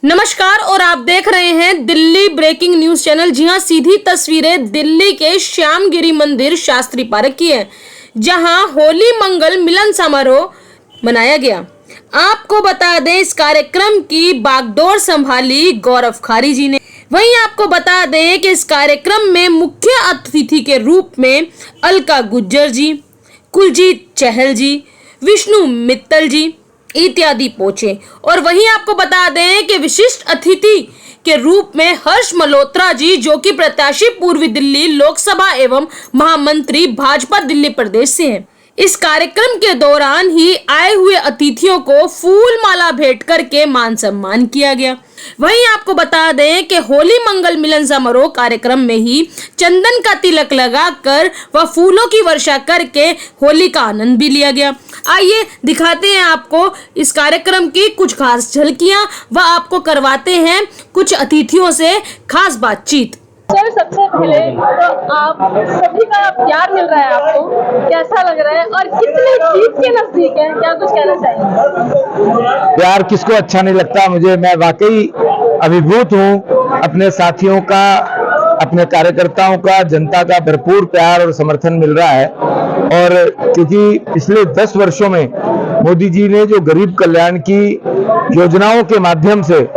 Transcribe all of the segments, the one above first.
नमस्कार और आप देख रहे हैं दिल्ली ब्रेकिंग न्यूज चैनल। जी हां, सीधी तस्वीरें दिल्ली के श्यामगिरी मंदिर शास्त्री पार्क की है, जहां होली मंगल मिलन समारोह मनाया गया। आपको बता दें, इस कार्यक्रम की बागडोर संभाली गौरव खारी जी ने। वहीं आपको बता दें कि इस कार्यक्रम में मुख्य अतिथि के रूप में अलका गुज्जर जी, कुलजीत चहल जी, विष्णु मित्तल जी इत्यादि पहुंचे। और वहीं आपको बता दें कि विशिष्ट अतिथि के रूप में हर्ष मल्होत्रा जी, जो कि प्रत्याशी पूर्वी दिल्ली लोकसभा एवं महामंत्री भाजपा दिल्ली प्रदेश से हैं। इस कार्यक्रम के दौरान ही आए हुए अतिथियों को फूल माला भेंट करके मान सम्मान किया गया। वहीं आपको बता दें कि होली मंगल मिलन समारोह कार्यक्रम में ही चंदन का तिलक लगाकर व फूलों की वर्षा करके होली का आनंद भी लिया गया। आइए दिखाते हैं आपको इस कार्यक्रम की कुछ खास झलकियां व आपको करवाते हैं कुछ अतिथियों से खास बातचीत। सर, सबसे पहले तो आप सभी का प्यार मिल रहा है, आपको कैसा लग रहा है और कितने जीत के नजदीक है, क्या कुछ कहना चाहिए? प्यार किसको अच्छा नहीं लगता। मैं वाकई अभिभूत हूँ। अपने साथियों का, अपने कार्यकर्ताओं का, जनता का भरपूर प्यार और समर्थन मिल रहा है। और क्योंकि पिछले 10 वर्षों में मोदी जी ने जो गरीब कल्याण की योजनाओं के माध्यम से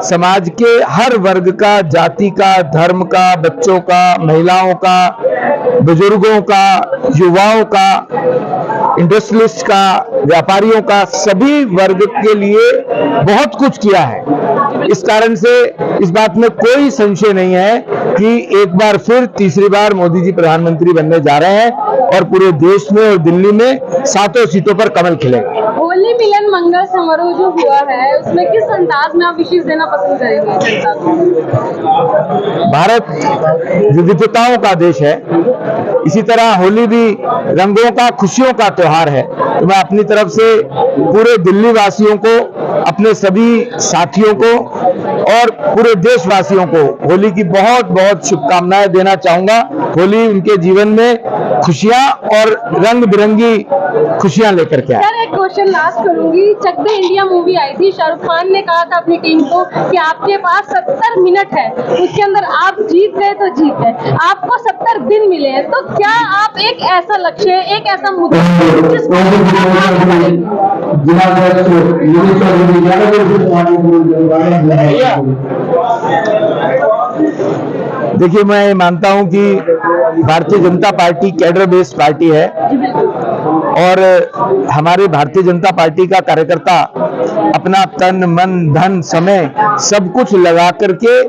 समाज के हर वर्ग का, जाति का, धर्म का, बच्चों का, महिलाओं का, बुजुर्गों का, युवाओं का, इंडस्ट्रियलिस्ट का, व्यापारियों का, सभी वर्ग के लिए बहुत कुछ किया है। इस कारण से इस बात में कोई संशय नहीं है कि एक बार फिर तीसरी बार मोदी जी प्रधानमंत्री बनने जा रहे हैं और पूरे देश में और दिल्ली में 7 सीटों पर कमल खिलेगा। होली मिलन मंगल समारोह जो हुआ है, उसमें किस अंदाज में आप विशेष देना पसंद करेंगे जनता को? भारत विविधताओं का देश है, इसी तरह होली भी रंगों का, खुशियों का त्योहार है। तो मैं अपनी तरफ से पूरे दिल्ली वासियों को, अपने सभी साथियों को और पूरे देशवासियों को होली की बहुत बहुत शुभकामनाएं देना चाहूंगा। होली उनके जीवन में खुशियां और रंग बिरंगी खुशियां लेकर के आए। सर, एक क्वेश्चन लास्ट करूंगी। चक दे इंडिया मूवी आई थी, शाहरुख खान ने कहा था अपनी टीम को कि आपके पास 70 मिनट है, उसके अंदर आप जीत गए तो जीत गए, आपको 70 दिन मिले हैं, तो क्या आप एक ऐसा लक्ष्य, एक ऐसा मुद्दा देखिए, मैं मानता हूं कि भारतीय Janata party cadre based party है और हमारे भारतीय जनता पार्टी का कार्यकर्ता अपना तन, मन, धन, समय सब कुछ लगा करके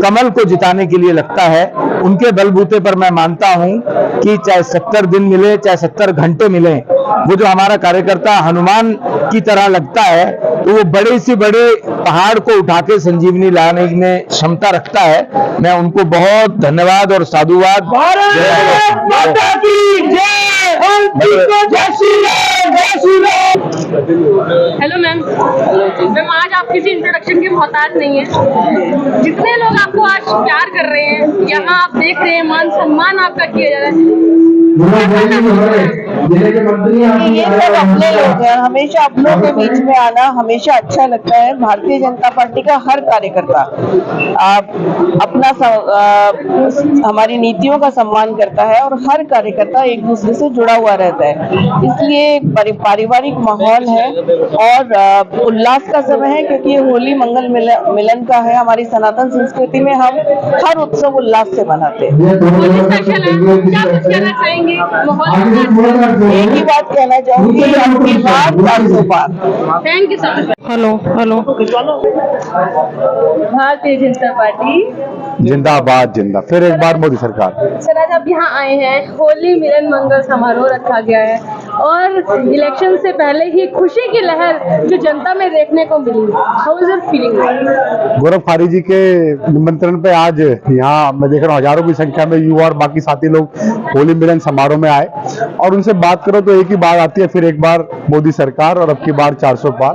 कमल को जिताने के लिए लगता है। उनके बलबूते पर मैं मानता हूं कि चाहे 70 दिन मिले, चाहे 70 घंटे मिले, वो जो हमारा कार्यकर्ता हनुमान की तरह लगता है, तो वो बड़े से बड़े पहाड़ को उठा के संजीवनी लाने में क्षमता रखता है। मैं उनको बहुत धन्यवाद और साधुवाद। भारत माता की जय। हेलो मैम, आज आप किसी इंट्रोडक्शन के मोहताज नहीं है। जितने लोग आपको आज प्यार कर रहे हैं, यहाँ आप देख रहे हैं मान सम्मान आपका किया जा रहा है। ये सब अपने लोग हैं, हमेशा अपनों के बीच में आना हमेशा अच्छा लगता है। भारतीय जनता पार्टी का हर कार्यकर्ता अपना हमारी नीतियों का सम्मान करता है और हर कार्यकर्ता एक दूसरे से जुड़ा हुआ रहता है। इसलिए पारिवारिक माहौल है और उल्लास का समय है, क्योंकि ये होली मंगल मिलन का है। हमारी सनातन संस्कृति में हम हर उत्सव उल्लास से मनाते हैं। एक ही बात कहना चाहूंगी, आपकी बात 400 पार। Thank you so much. Hello Bharatiya Janata party जिंदाबाद, जिंदा। फिर एक बार मोदी सरकार। सर, आज आप यहाँ आए हैं, होली मिलन मंगल समारोह रखा गया है और इलेक्शन से पहले ही खुशी की लहर जो जनता में देखने को मिली, हाउ इज योर फीलिंग? गौरव खारी जी के निमंत्रण पे आज यहाँ मैं देख रहा हूँ हजारों की संख्या में युवा और बाकी साथी लोग होली मिलन समारोह में आए और उनसे बात करो तो एक ही बात आती है, फिर एक बार मोदी सरकार और अब की बार 400 पार।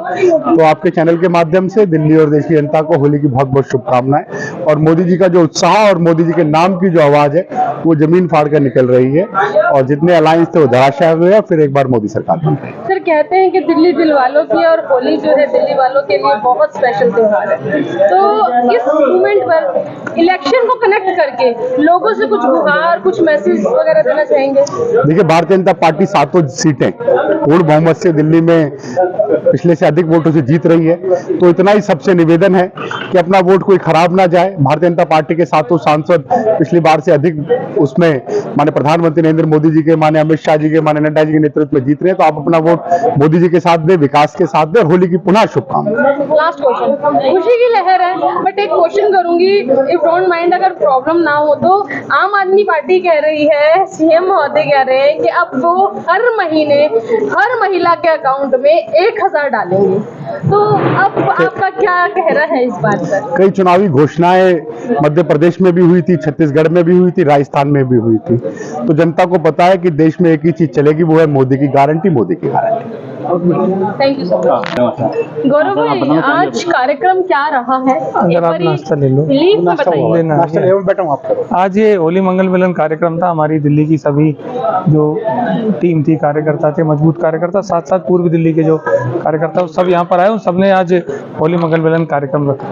तो आपके चैनल के माध्यम से दिल्ली और देश की जनता को होली की बहुत बहुत शुभकामनाएं। और मोदी जी का जो उत्साह और मोदी जी के नाम की जो आवाज है वो जमीन फाड़ कर निकल रही है और जितने अलायंस थे वो धराशायी हुए। फिर एक एक बार मोदी सरकार बन रही है। सर कहते हैं कि दिल्ली दिल वालों की और होली जो है दिल्ली वालों के लिए बहुत स्पेशल त्योहार है, तो इस मूवमेंट पर इलेक्शन को कनेक्ट करके लोगों से कुछ गुहार, कुछ मैसेज वगैरह देना चाहेंगे? देखिए, भारतीय जनता पार्टी 7 सीटें पूर्ण बहुमत से दिल्ली में पिछले से अधिक वोटों से जीत रही है, तो इतना ही सबसे निवेदन है कि अपना वोट कोई खराब ना जाए। भारतीय जनता पार्टी के 7 सांसद पिछली बार से अधिक उसमें माननीय प्रधानमंत्री नरेंद्र मोदी जी के, माननीय अमित शाह जी के, माननीय नड्डा जी के नेतृत्व में जीत रहे हैं, तो आप अपना वोट मोदी जी के साथ दें, विकास के साथ दें। होली की पुनः शुभकामनाएं। लास्ट क्वेश्चन, खुशी की लहर है, बट एक क्वेश्चन करूंगी, इफ डोंट माइंड, अगर प्रॉब्लम ना हो तो। आम आदमी पार्टी कह रही है, सीएम महोदय कह रहे हैं कि अब वो हर महीने हर महिला के अकाउंट में 1000 डालेंगे, तो अब आपका क्या कहना है इस बात पर? कई चुनावी घोषणाएं मध्य प्रदेश में भी हुई थी, छत्तीसगढ़ में भी हुई थी, राजस्थान में भी हुई थी, तो जनता को पता है कि देश में एक ही चीज चलेगी, वो है मोदी की गारंटी, मोदी की guarantee. Thank you so much. Gaurav भाई, आज कार्यक्रम क्या रहा है? अगर आप नाश्ता ले लो, प्लीज बताइए। नाश्ता ले बैठा हूं आपको। आज ये होली मंगल मिलन कार्यक्रम था। हमारी दिल्ली की सभी जो टीम थी, कार्यकर्ता थे, मजबूत कार्यकर्ता, साथ साथ पूर्वी दिल्ली के जो कार्यकर्ता सब यहाँ पर आए, उन सबने आज होली मंगल मिलन कार्यक्रम रखा।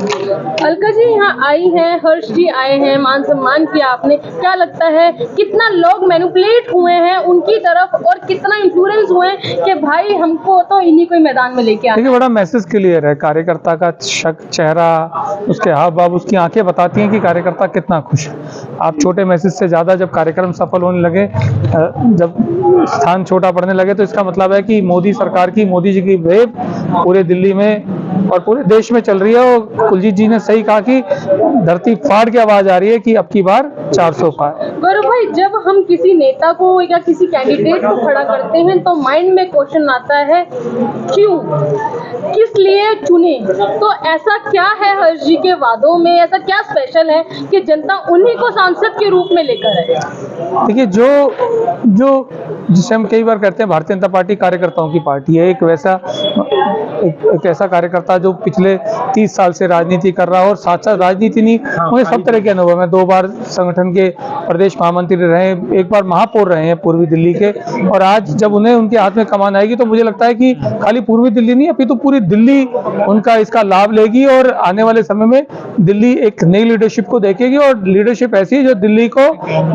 अलका जी यहाँ आई हैं, हर्ष जी आए हैं, मान सम्मान किया आपने, क्या लगता है कितना लोग मैनिपुलेट हुए हैं उनकी तरफ और कितना इन्फ्लुएंस हुए हैं कि भाई हमको तो इन्हीं को मैदान में लेके आए? देखिए, बड़ा मैसेज क्लियर है। कार्यकर्ता का चेहरा, उसके हाव भाव, उसकी आंखें बताती हैं कि कार्यकर्ता कितना खुश है। आप छोटे मैसेज से ज़्यादा जब कार्यक्रम सफल होने लगे, जब स्थान छोटा पड़ने लगे, तो इसका मतलब है कि मोदी सरकार की, मोदी जी की वेव पूरे दिल्ली में और पूरे देश में चल रही है। और कुलजीत जी ने सही कहा कि धरती फाड़ के आवाज आ रही है कि अब की बार 400 पार। गौरव भाई, जब हम किसी नेता को या किसी कैंडिडेट को खड़ा करते हैं तो माइंड में क्वेश्चन आता है, क्यों, किस लिए चुने? तो ऐसा क्या है हर्ष जी के वादों में, ऐसा क्या स्पेशल है कि जनता उन्हीं को सांसद के रूप में लेकर आए? देखिए, जो जिसे हम कई बार कहते हैं भारतीय जनता पार्टी कार्यकर्ताओं की पार्टी है, एक ऐसा कार्यकर्ता जो पिछले 30 साल से राजनीति कर रहा है, और साथ साथ राजनीति नहीं, मुझे सब तरह के अनुभव है। 2 बार संगठन के प्रदेश महामंत्री रहे, 1 बार महापौर रहे हैं पूर्वी दिल्ली के, और आज जब उन्हें उनके हाथ में कमान आएगी तो मुझे लगता है कि खाली पूर्वी दिल्ली नहीं, अभी तो पूरी दिल्ली उनका इसका लाभ लेगी, और आने वाले समय में दिल्ली एक नई लीडरशिप को देखेगी, और लीडरशिप ऐसी है जो दिल्ली को,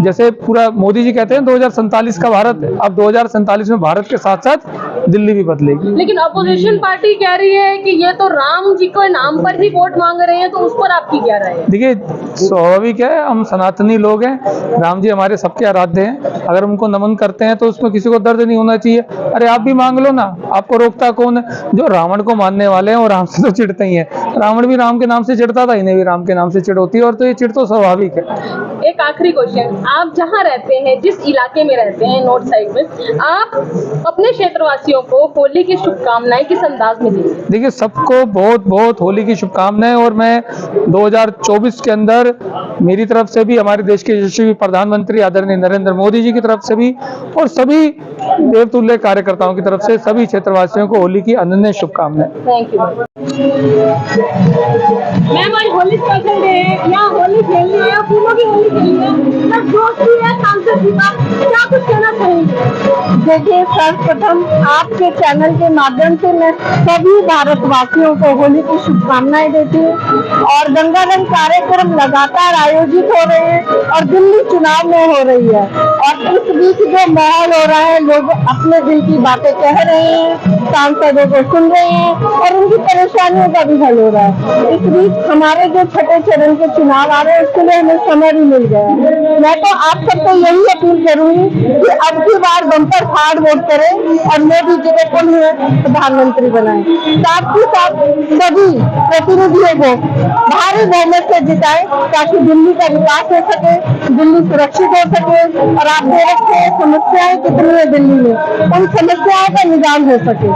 जैसे पूरा मोदी जी कहते हैं 2047 का भारत, अब 2047 में भारत के साथ साथ दिल्ली भी बदलेगी। लेकिन अपोजिशन पार्टी कह रही है कि ये तो राम जी के नाम पर ही वोट मांग रहे हैं, तो उस पर आपकी क्या राय है? देखिए, स्वाभाविक है, हम सनातनी लोग हैं, राम जी हमारे सबके आराध्य हैं, अगर उनको नमन करते हैं तो उसमें किसी को दर्द नहीं होना चाहिए। अरे आप भी मांग लो ना, आपको रोकता कौन है? जो रावण को मानने वाले हैं वो राम से तो चिढ़ते ही हैं। रावण भी राम के नाम से चिढ़ता था, इन्हें भी राम के नाम से चिढ़ होती है, और तो ये चिढ़ तो स्वाभाविक है। एक आखिरी क्वेश्चन, आप जहाँ रहते हैं, जिस इलाके में रहते हैं, नॉर्थ साइड में, आप अपने क्षेत्रवासियों को होली की शुभकामनाएं किस अंदाज में दीजिए? देखिए, सबको बहुत बहुत होली की शुभकामनाएं, और मैं 2024 के अंदर मेरी तरफ से भी, हमारे देश के यशस्वी प्रधानमंत्री आदरणीय नरेंद्र मोदी जी की तरफ से भी, और सभी देवतुल्य कार्यकर्ताओं की तरफ से सभी क्षेत्रवासियों को होली की अनन्य शुभकामनाएं। Thank you ma'am. आज होली स्पेशल डे है, यहाँ होली खेलनी है, फूलों की होली खेलनी है, तो दोस्ती है सांसद जी का, क्या कुछ कहना चाहेंगे? देखिए, सर्वप्रथम आपके चैनल के माध्यम से मैं सभी भारतवासियों को होली की शुभकामनाएं देती हूँ, और गंगा रंग कार्यक्रम लगातार आयोजित हो रहे हैं, और दिल्ली चुनाव में हो रही है, और इस बीच जो माहौल हो रहा है, लोग अपने दिल की बातें कह रहे हैं, सांसदों को सुन रहे हैं, और उनकी परेशानियों का भी हल हो रहा है। इस बीच हमारे जो छठे चरण के चुनाव आ रहे हैं, उसके लिए हमें समय भी मिल गया है। मैं तो आप सबको यही अपील करूंगी कि अब की बार बम्पर फाड़ वोट करें और मोदी जी को पुनः प्रधानमंत्री बनाएं। साथ ही साथ सभी प्रतिनिधियों को भारी बहुमत से जिताएं, ताकि दिल्ली का विकास हो सके, दिल्ली सुरक्षित हो सके, और आप देख रहे हैं समस्याएं कितनी है दिल्ली में, उन समस्याओं का निदान हो सके।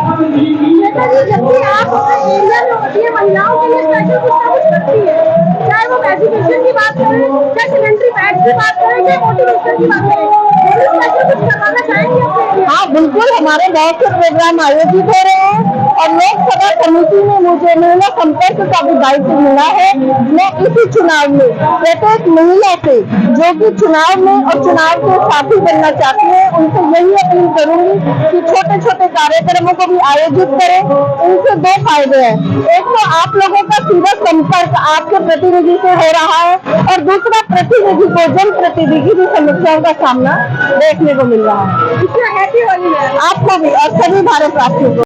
जब भी आप अपने एरिया में होती है, महिलाओं के लिए स्पेशल कुछ ना कुछ करती है, चाहे वो एजुकेशन की बात करें, चाहे सैनिटरी पैड की बात करें, चाहे मोटिवेशन की बात करें, स्पेशल कुछ करवाना चाहेंगे? हाँ, बिल्कुल, हमारे बहुत से प्रोग्राम आयोजित हो रहे हैं, और लोकसभा समिति में मुझे महिला संपर्क का भी दायित्व मिला है। मैं इसी चुनाव में प्रत्येक महिला से जो कि चुनाव में और चुनाव के साथी बनना चाहती है, उनसे यही अपील करूंगी कि छोटे छोटे कार्यक्रमों को भी आयोजित करें। इनसे दो फायदे हैं, एक तो आप लोगों का सीधा संपर्क आपके प्रतिनिधि से हो रहा है और दूसरा प्रतिनिधि को जनप्रतिनिधि की समस्याओं का सामना देखने को मिल रहा है। Happy Holi ma'am. आपको भी और सभी भारतवासियों को।